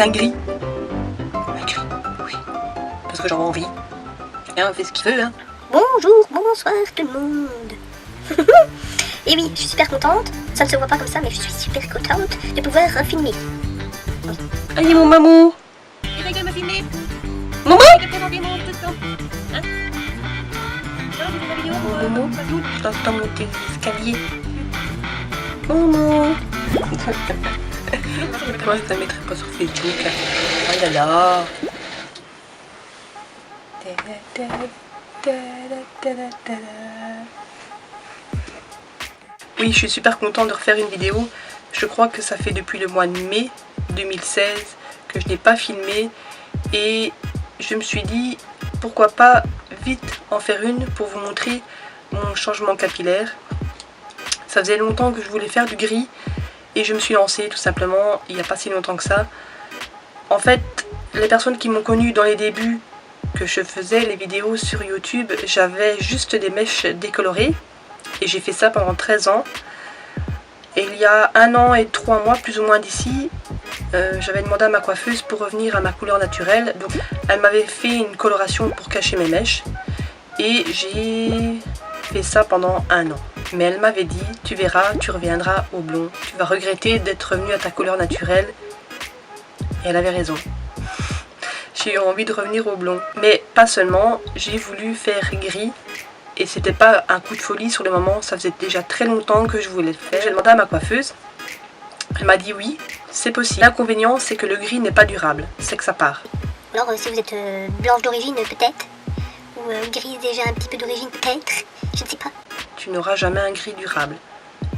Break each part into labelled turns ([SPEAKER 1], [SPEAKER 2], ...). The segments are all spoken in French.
[SPEAKER 1] un gris. Un gris, oui. Parce que j'en ai envie. Et on fait ce qu'il veut, hein.
[SPEAKER 2] Bonjour, bonsoir tout le monde. Et oui, je suis super contente. Ça ne se voit pas comme ça, mais je suis super contente de pouvoir filmer.
[SPEAKER 1] Allez mon mamou.
[SPEAKER 3] Il regarde ma filmer.
[SPEAKER 1] Maman.
[SPEAKER 3] Il regarde mon tout le temps. Hein? Alors, vous faites la vidéo
[SPEAKER 1] Maman.
[SPEAKER 3] partout.
[SPEAKER 1] Je t'entends monter l'escalier. Maman. Moi, je ne mettrai pas sur Facebook. Oh là là. Oui, je suis super contente de refaire une vidéo. Je crois que ça fait depuis le mois de mai 2016 que je n'ai pas filmé. Et je me suis dit, pourquoi pas vite en faire une pour vous montrer mon changement capillaire. Ça faisait longtemps que je voulais faire du gris. Et je me suis lancée tout simplement il n'y a pas si longtemps que ça. En fait, les personnes qui m'ont connue dans les débuts que je faisais les vidéos sur YouTube, j'avais juste des mèches décolorées. Et j'ai fait ça pendant 13 ans. Et il y a 1 an et 3 mois plus ou moins d'ici, j'avais demandé à ma coiffeuse pour revenir à ma couleur naturelle. Donc elle m'avait fait une coloration pour cacher mes mèches. Et j'ai fait ça pendant 1 an. Mais elle m'avait dit, tu verras, tu reviendras au blond. Tu vas regretter d'être revenu à ta couleur naturelle. Et elle avait raison. J'ai eu envie de revenir au blond. Mais pas seulement, j'ai voulu faire gris. Et c'était pas un coup de folie sur le moment, ça faisait déjà très longtemps que je voulais le faire. J'ai demandé à ma coiffeuse. Elle m'a dit oui, c'est possible. L'inconvénient, c'est que le gris n'est pas durable, c'est que ça part.
[SPEAKER 2] Alors, si vous êtes blanche d'origine, peut-être, ou grise déjà un petit peu d'origine, peut-être, je ne sais pas.
[SPEAKER 1] Tu n'auras jamais un gris durable.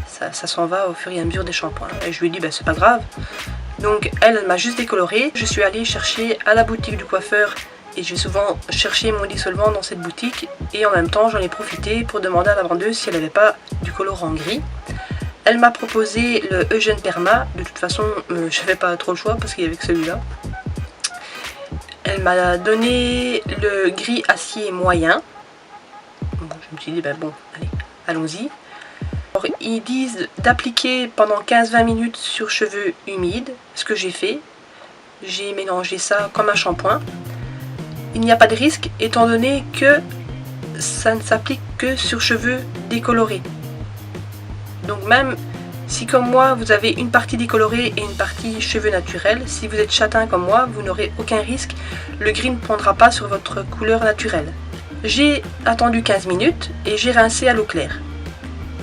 [SPEAKER 1] Ça s'en va au fur et à mesure des shampoings. Et je lui ai dit, bah, c'est pas grave. Donc elle m'a juste décoloré. Je suis allée chercher à la boutique du coiffeur. Et j'ai souvent cherché mon dissolvant dans cette boutique. Et en même temps, j'en ai profité pour demander à la vendeuse si elle n'avait pas du colorant gris. Elle m'a proposé le Eugène Perma. De toute façon, je n'avais pas trop le choix parce qu'il y avait que celui-là. Elle m'a donné le gris acier moyen. Bon, je me suis dit, ben bon, allez, allons-y. Alors, ils disent d'appliquer pendant 15-20 minutes sur cheveux humides. Ce que j'ai fait. J'ai mélangé ça comme un shampoing. Il n'y a pas de risque étant donné que ça ne s'applique que sur cheveux décolorés. Donc même si comme moi vous avez une partie décolorée et une partie cheveux naturels, si vous êtes châtain comme moi, vous n'aurez aucun risque. Le gris ne prendra pas sur votre couleur naturelle. J'ai attendu 15 minutes et j'ai rincé à l'eau claire.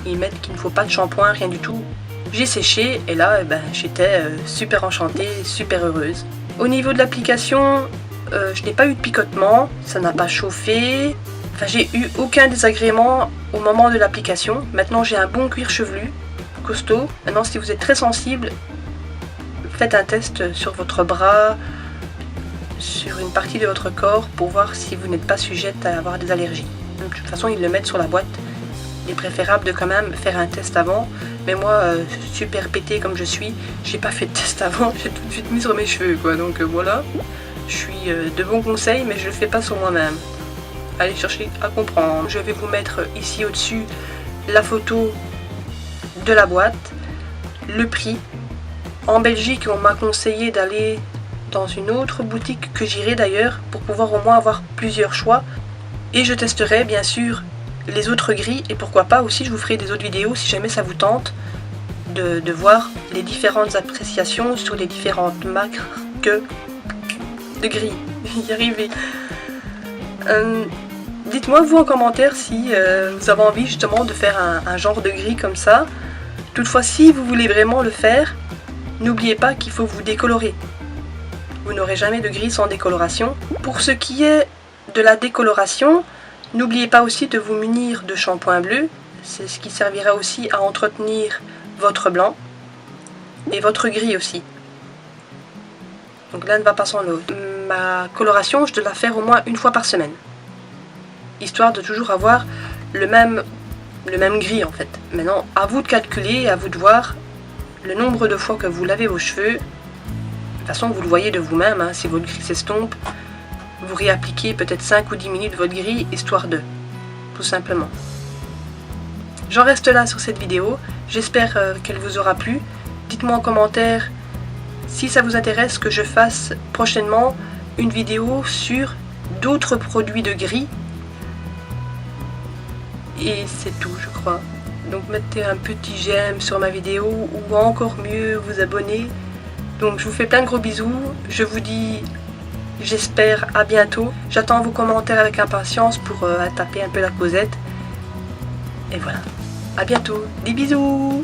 [SPEAKER 1] Ils mettent qu'il ne faut pas de shampoing, rien du tout. J'ai séché et là j'étais super enchantée, super heureuse. Au niveau de l'application, je n'ai pas eu de picotement, ça n'a pas chauffé, enfin j'ai eu aucun désagrément au moment de l'application. Maintenant j'ai un bon cuir chevelu, costaud. Maintenant si vous êtes très sensible, faites un test sur votre bras, sur une partie de votre corps pour voir si vous n'êtes pas sujette à avoir des allergies. De toute façon ils le mettent sur la boîte, il est préférable de quand même faire un test avant. Mais moi, super pété comme je suis, j'ai pas fait de test avant, j'ai tout de suite mis sur mes cheveux quoi, donc voilà. Je suis de bons conseils, mais je le fais pas sur moi-même. Allez chercher à comprendre. Je vais vous mettre ici au-dessus la photo de la boîte, le prix. En Belgique, on m'a conseillé d'aller dans une autre boutique que j'irai d'ailleurs pour pouvoir au moins avoir plusieurs choix. Et je testerai bien sûr les autres gris et pourquoi pas aussi je vous ferai des autres vidéos si jamais ça vous tente de voir les différentes appréciations sur les différentes marques de gris. Y arriver. Dites-moi vous en commentaire si vous avez envie justement de faire un genre de gris comme ça. Toutefois si vous voulez vraiment le faire, n'oubliez pas qu'il faut vous décolorer. Vous n'aurez jamais de gris sans décoloration. Pour ce qui est de la décoloration, n'oubliez pas aussi de vous munir de shampoing bleu. C'est ce qui servira aussi à entretenir votre blanc et votre gris aussi. Donc l'un ne va pas sans l'autre. Ma coloration, je dois la faire au moins 1 fois par semaine. Histoire de toujours avoir le même gris en fait. Maintenant, à vous de calculer, à vous de voir le nombre de fois que vous lavez vos cheveux. De toute façon, vous le voyez de vous-même, hein, si votre gris s'estompe, vous réappliquez peut-être 5 ou 10 minutes votre gris, histoire de, tout simplement. J'en reste là sur cette vidéo. J'espère qu'elle vous aura plu. Dites-moi en commentaire si ça vous intéresse que je fasse prochainement une vidéo sur d'autres produits de gris. Et c'est tout, je crois. Donc mettez un petit j'aime sur ma vidéo ou encore mieux vous abonner. Donc je vous fais plein de gros bisous. Je vous dis, j'espère à bientôt. J'attends vos commentaires avec impatience pour taper un peu la causette. Et voilà. À bientôt. Des bisous.